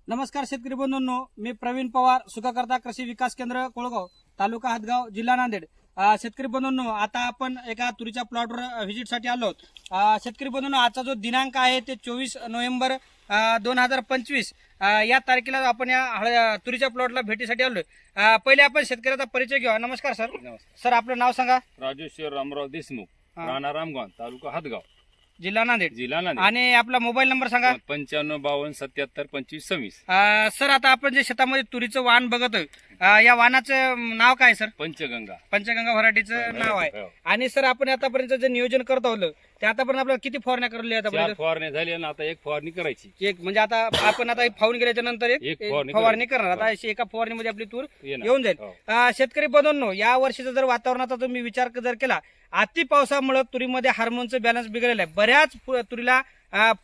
नमस्कार शेतकरी बंधूंनो, मी प्रवीण पवार, सुखाकर्ता कृषी विकास केंद्र कोळगाव, तालुका हदगाव, जिल्हा नांदेड। शेतकरी बंधूंनो, आता आपण एका तुरीच्या प्लॉटवर व्हिजिटसाठी आलो आहोत। शेतकरी बंधूंनो, आजचा जो दिनांक आहे ते 24 नोव्हेंबर 2025 या तारखेला आपण या तुरीच्या प्लॉटला भेटीसाठी आलोय। पहिले आपण शेतकऱ्याचा परिचय घेऊ। नमस्कार सर। सर, आपलं नाव सांगा। राजेश्वर रामराव देशमुख, राणा रामगाव, तालुका हदगाव, जिल्हा नांदेड। आणि आपला मोबाईल नंबर सांगा। 9552772526। सर, आता आपण जे शेतामध्ये तुरीचं वाण बघतोय, या वाणाचं नाव काय सर? पंचगंगा। पंचगंगा व्हरायटीचं नाव आहे। आणि सर, आपण आतापर्यंत जे नियोजन करत आहोत ते आतापर्यंत आपल्याला किती फवारण्या करले? आता फवारणी झाली आणि आता एक फवारणी करायची। एक म्हणजे आता आपण आता फावून गेल्याच्या नंतर एक फवारणी करणार। आता एका फवारणीमध्ये आपली तूर येऊन जाईल। शेतकरी बंधूंनो, या वर्षीचा जर वातावरणाचा तुम्ही विचार जर केला, अति पावसामुळे तुरीमध्ये हार्मोनचं बॅलन्स बिघडलेलं आहे। बऱ्याच तुरीला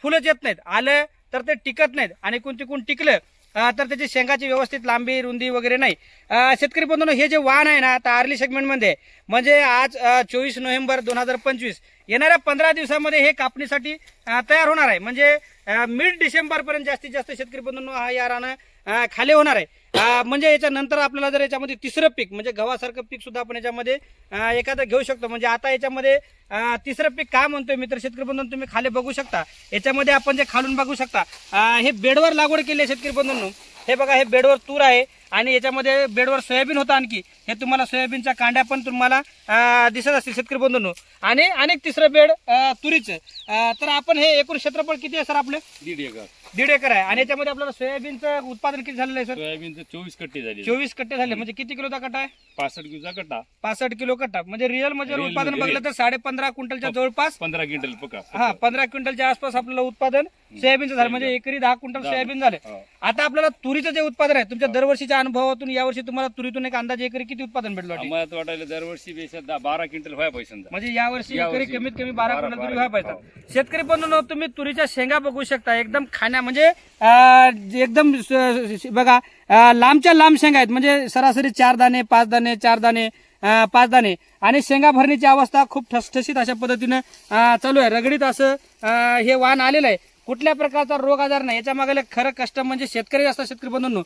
फुलंच येत नाहीत, आलं तर ते टिकत नाहीत, आणि कोण टिकलं तर त्याची शेंगाची व्यवस्थित लांबी रुंदी वगैरे नाही। शेतकरी बंधूंनो, हे जे वाण आहे ना, आता आर्ली सेगमेंटमध्ये म्हणजे आज 24 नोव्हेंबर 2025 येणाऱ्या 15 दिवसामध्ये हे कापणीसाठी तयार होणार आहे। म्हणजे मिड डिसेंबर पर्यंत जास्तीत जास्त शेतकरी बंधूंनो हा या रान खाली होणार आहे। म्हणजे याच्यानंतर आपल्याला जर याच्यामध्ये तिसरं पीक म्हणजे गव्हासारखं पीक सुद्धा आपण याच्यामध्ये एखादं घेऊ शकतो। म्हणजे आता याच्यामध्ये तिसरं पीक काय म्हणतोय मित्र शेतकरी बंधूंनो, तुम्ही खाली बघू शकता। याच्यामध्ये आपण जे खालून बघू शकता, हे बेडवर लागवड केली आहे शेतकरी बंधूंनो। हे बघा, हे बेडवर तूर आहे आणि याच्यामध्ये बेडवर सोयाबीन होतं। आणखी हे तुम्हाला सोयाबीनच्या कांड्या पण तुम्हाला दिसत असतील शेतकरी बंधूंनो। आणि अनेक तिसरं बेड तुरीचं। तर आपण हे एकूण क्षेत्रफळ किती आहे सर आपले? 1.5 एकर आहे। आणि याच्यामध्ये आपल्याला सोयाबीनचं उत्पादन किती झालेलं आहे सर? सोयाबीनचं 24 कट्टे झाले। 24 कट्टे झाले। म्हणजे किती किलोचा कट्टा आहे? 65 किलोचा कट्टा। 65 किलो कट्टा म्हणजे रिअल म्हणजे उत्पादन बघलं तर 15.5 क्विंटलच्या जवळपास 15 क्विंटल पका। 15 क्विंटलच्या आसपास आपल्याला उत्पादन सोयाबीनचं झालं। म्हणजे एकरी 10 क्विंटल सोयाबीन झाले। आता आपल्याला तुरीचं जे उत्पादन आहे, तुमच्या दरवर्षीच्या अनुभवातून यावर्षी तुम्हाला तुरीतून एक अंदाजे एकरी किती उत्पादन भेटलं? आम्हाला वाटायला दरवर्षी 12 क्विंटल व्हायला पाहिजे। म्हणजे यावर्षी एकरी कमीत कमी 12 क्विंटल तुरी व्हायला पाहिजे। शेतकरी बंधूंनो, तुम्ही तुरीच्या शेंगा बघू शकता, एकदम खाण्या म्हणजे एकदम बघा लांबच्या लांब शेंगा आहेत। म्हणजे सरासरी 4 दाणे 5 दाणे 4 दाणे 5 दाणे। आणि शेंगा भरणीची अवस्था खूप ठसठशीत अशा पद्धतीने चालू आहे। रगडीत असं हे वाण आलेलं आहे। कुठल्या प्रकारचा रोग आजार नाही। याच्या मागे खरं कष्ट म्हणजे शेतकरी असतात शेतकरी बंधूंनो।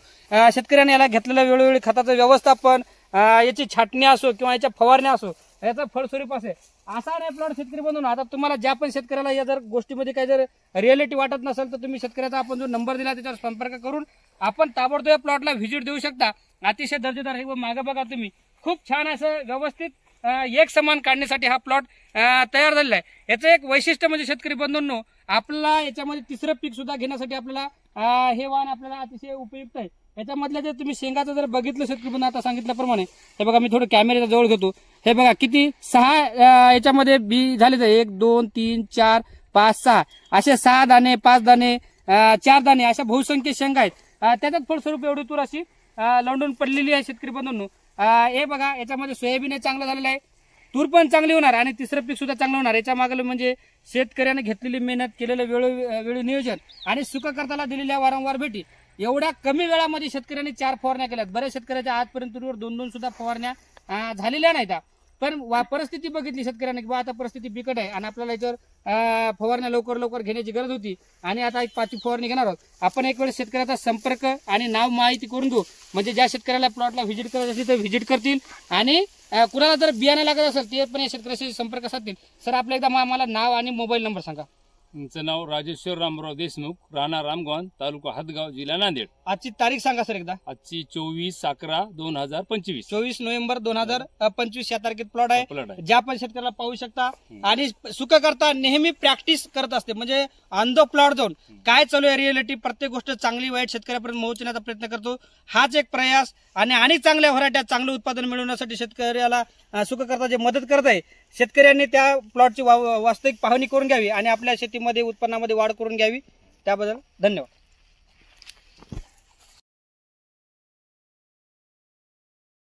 शेतकऱ्यांनी याला घेतलेलं वेळोवेळी खताचं व्यवस्थापन, याची छाटणी असो किंवा याच्या फवारण्या असो, याचा फळस्वरूप असे असा नाही प्लॉट शेतकरी बंधूंनो। आता तुम्हाला ज्या पण शेतकऱ्याला या जर गोष्टीमध्ये काही जर रिअलिटी वाटत नसेल तर तुम्ही शेतकऱ्याचा आपण जो नंबर दिला त्याच्यावर संपर्क करून आपण ताबडतोब या प्लॉटला व्हिजिट देऊ शकता। अतिशय दर्जेदार आहे। व मागे बघा तुम्ही, खूप छान असं व्यवस्थित एक समान काढण्यासाठी हा प्लॉट तयार झालेला आहे। याचं एक वैशिष्ट्य म्हणजे शेतकरी बंधूंनो, आपल्याला याच्यामध्ये तिसरं पीक सुद्धा घेण्यासाठी आपल्याला हे वाण आपल्याला अतिशय उपयुक्त आहे। याच्यामधल्या जर तुम्ही शेंगाचं जर बघितलं शेतकरी बंधू, आता सांगितल्याप्रमाणे हे बघा, मी थोडं कॅमेऱ्याच्या जवळ घेतो। हे बघा किती 6 याच्यामध्ये बी झाले, 1 2 3 4 5 6 असे 6 दाणे 5 दाणे 4 दाणे अशा बहुसंख्य शेंगा आहेत। त्याच्यात फळस्वरूप एवढी तूर अशी लंडून पडलेली आहे शेतकरी बंधूंनो। हे बघा, याच्यामध्ये सोयाबीन चांगलं झालेलं आहे, तूर पण चांगली होणार आणि तिसरं पीक सुद्धा चांगलं होणार। याच्या मागे म्हणजे शेतकऱ्याने घेतलेली मेहनत, केलेलं वेळोवेळी नियोजन आणि सुखाकर्त्याला दिलेल्या वारंवार भेटी, एवढ्या कमी वेळामध्ये शेतकऱ्यांनी 4 फवारण्या केल्यात। बऱ्याच शेतकऱ्याच्या आजपर्यंत तुरीवर 2-2 सुद्धा फवारण्या झालेल्या नाहीत। पण परिस्थिती बघितली शेतकऱ्यांनी की आता परिस्थिती बिकट आहे आणि आपल्याला याच्यावर फवारण्या लवकर घेण्याची गरज होती आणि आता एक 5वी फवारणी घेणार आहोत। आपण एक वेळ शेतकऱ्याचा संपर्क आणि नाव माहिती करून देऊ, म्हणजे ज्या शेतकऱ्याला प्लॉटला व्हिजिट करायचं असेल तर व्हिजिट करतील आणि कुणाला जर बियाणं लागत असेल ते पण या शेतकऱ्याशी संपर्क साधतील। सर, आपलं एकदा आम्हाला नाव आणि मोबाईल नंबर सांगा। तुमचं नाव राजेश्वर रामराव देशमुख, राणा रामगाव, तालुका हदगाव, जिल्हा नांदेड। आजची तारीख सांगा सर एकदा। आजची 24/11/2025, 24 नोव्हेंबर 2025 या तारखेत प्लॉट आहे। ज्या पण शेतकऱ्याला पाहू शकता आणि सुखाकर्ता नेहमी प्रॅक्टिस करत असते, म्हणजे ऑन द प्लॉट जाऊन काय चालू आहे रिअलिटी, प्रत्येक गोष्ट चांगली वाईट शेतकऱ्यापर्यंत पोहोचण्याचा प्रयत्न करतो। हाच एक प्रयास आणि अनेक चांगल्या व्हरायट्या चांगलं उत्पादन मिळवण्यासाठी शेतकऱ्याला सुखाकर्ता जे मदत करत आहे, शेतकऱ्यांनी त्या प्लॉटची वास्तविक पाहणी करून घ्यावी आणि आपल्या शेतीमध्ये उत्पन्नामध्ये वाढ करून घ्यावी। त्याबद्दल धन्यवाद।